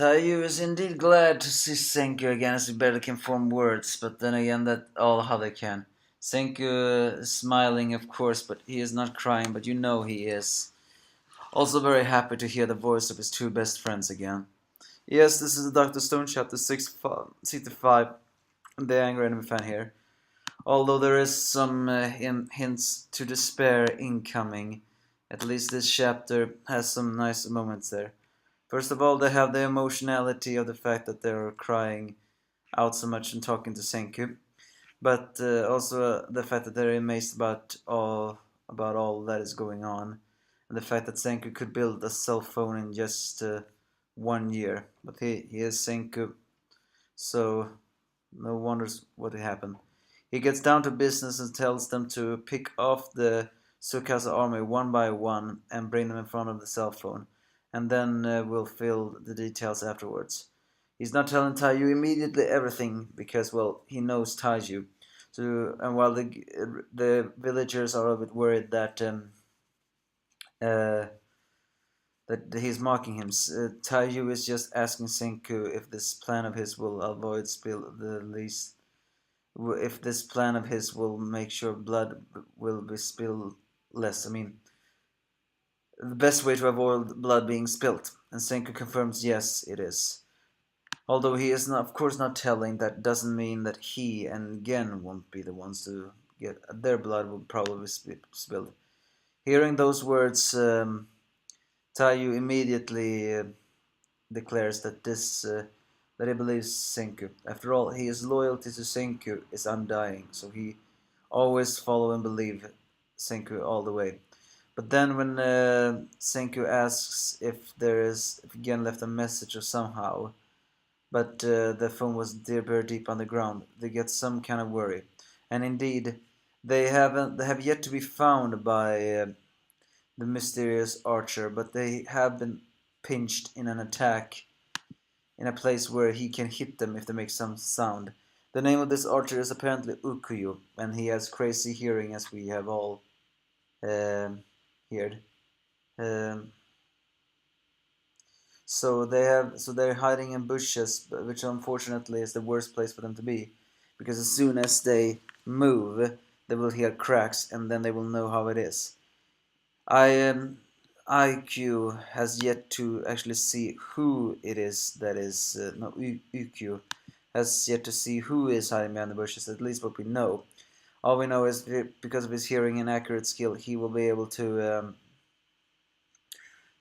Taiyu is indeed glad to see Senku again as he barely can form words, but then again that's all how they can. Senku is smiling of course, but he is not crying, but you know he is. Also very happy to hear the voice of his two best friends again. Yes, this is Dr. Stone chapter 65, the Angry Anime Fan here. Although there is some hints to despair incoming, at least this chapter has some nice moments there. First of all, they have the emotionality of the fact that they're crying out so much and talking to Senku, but also the fact that they're amazed about all that is going on, and the fact that Senku could build a cell phone in just 1 year. But he is Senku, so no wonders what happened. He gets down to business and tells them to pick off the Tsukasa army one by one and bring them in front of the cell phone, and then we'll fill the details afterwards. He's not telling Taiyu immediately everything because, well, he knows Taiyu. So, and while the villagers are a bit worried uh, that he's mocking him, Taiyu is just asking Senku if this plan of his will avoid spill the least if this plan of his will make sure blood will be spilled less. I mean, the best way to avoid blood being spilt. And Senku confirms yes, it is. Although he is not, of course not telling, that doesn't mean that he and Gen won't be the ones to get their blood will probably be spilled. Hearing those words, Taiyu immediately declares that he believes Senku. After all, his loyalty to Senku is undying, so he always follow and believe Senku all the way. But then when Senku asks if Gen left a message or somehow, but the phone was very deep underground, they get some kind of worry. And indeed, they have yet to be found by the mysterious archer, but they have been pinched in an attack in a place where he can hit them if they make some sound. The name of this archer is apparently Ukuyo, and he has crazy hearing, as we have all heard. Um, so they're hiding in bushes, which unfortunately is the worst place for them to be, because as soon as they move, they will hear cracks, and then they will know how it is. IQ has yet to actually see who it is that is no UQ has yet to see who is hiding behind the bushes. At least what we know. All we know is because of his hearing and accurate skill, he will be able to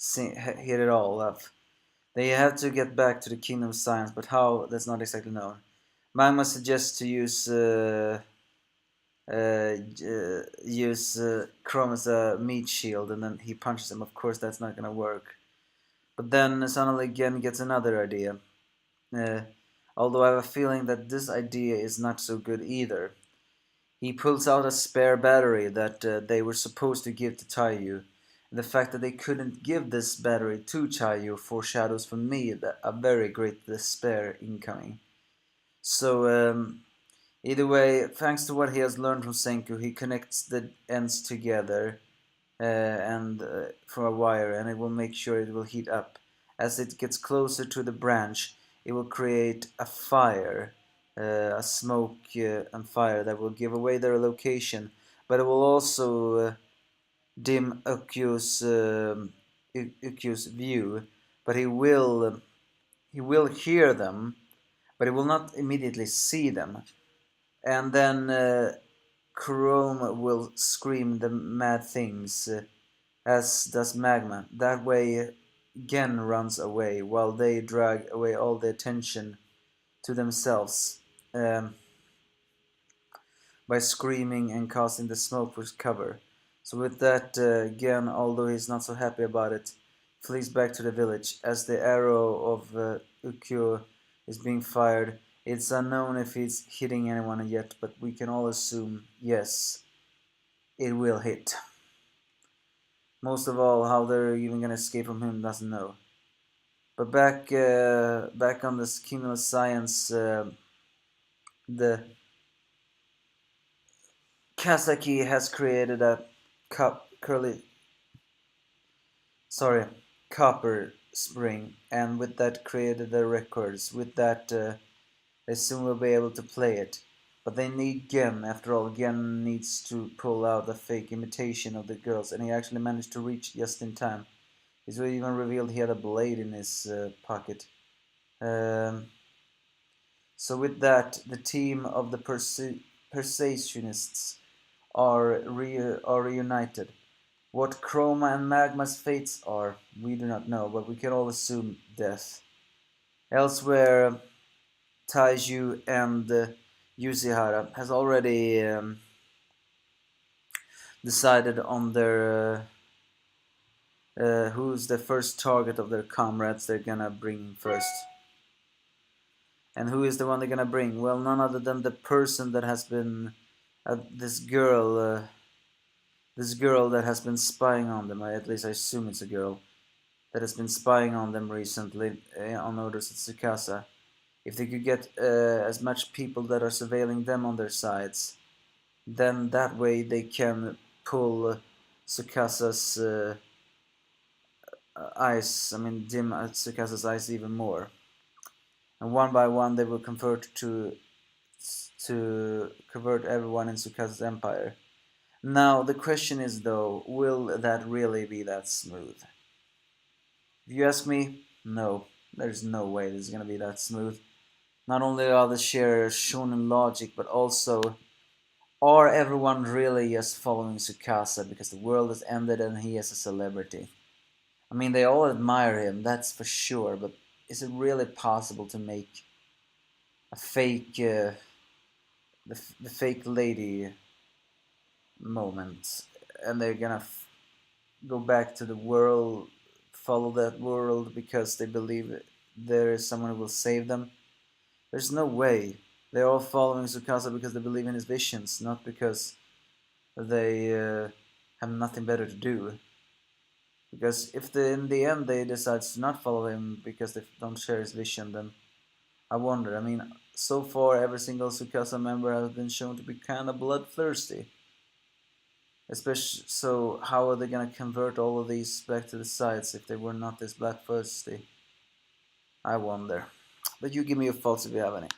hit it all up. They have to get back to the Kingdom of Science, but how, that's not exactly known. Magma suggests to use Chrome as a meat shield, and then he punches him. Of course, that's not gonna work. But then suddenly Gen gets another idea. Uh, Although I have a feeling that this idea is not so good either. He pulls out a spare battery that they were supposed to give to Taiyu. The fact that they couldn't give this battery to Taiyu foreshadows for me a very great despair incoming. So, either way, thanks to what he has learned from Senku, he connects the ends together and for a wire, and it will make sure it will heat up. As it gets closer to the branch, it will create a fire, a smoke and fire that will give away their location, but it will also dim Ukyu's view. But he will hear them, but he will not immediately see them. And then Chrome will scream the mad things, as does Magma. That way, Gen runs away while they drag away all the attention to themselves by screaming and casting the smoke for cover. So with that, Gen, although he's not so happy about it, flees back to the village. As the arrow of Ukyo is being fired, it's unknown if he's hitting anyone yet, but we can all assume yes, it will hit. Most of all, how they're even gonna escape from him doesn't know. But back on this Kingdom of Science, the Kazaki has created a curly, sorry, copper spring, and with that created the records. With that, they soon will be able to play it. But they need Gen. After all, Gen needs to pull out a fake imitation of the girls, and he actually managed to reach just in time. He's even revealed he had a blade in his pocket. Um, so with that, the team of the Perseutionists are reunited. What Chroma and Magma's fates are, we do not know, but we can all assume death. Elsewhere, Taiju and Yuzihara has already decided on their who's the first target of their comrades they're gonna bring first. And who is the one they're gonna bring? Well, none other than the person that has been this girl that has been spying on them. At least I assume it's a girl that has been spying on them recently on orders at Tsukasa. If they could get as much people that are surveilling them on their sides, then that way they can pull Tsukasa's eyes, I mean dim Tsukasa's eyes even more. And one by one they will convert everyone in Tsukasa's empire. Now the question is though, will that really be that smooth? If you ask me, no. There's no way this is gonna be that smooth. Not only are the share shonen logic, but also are everyone really just following Tsukasa because the world has ended and he is a celebrity? I mean, they all admire him, that's for sure, but is it really possible to make a fake, the fake lady moment, and they're gonna go back to the world, follow that world because they believe there is someone who will save them? There's no way. They're all following Tsukasa because they believe in his visions, not because they have nothing better to do. Because if in the end they decide to not follow him because they don't share his vision, then I wonder. I mean, so far every single Tsukasa member has been shown to be kind of bloodthirsty. Especially, so how are they gonna convert all of these back to the sides if they were not this bloodthirsty? I wonder. But you give me your thoughts if you have any.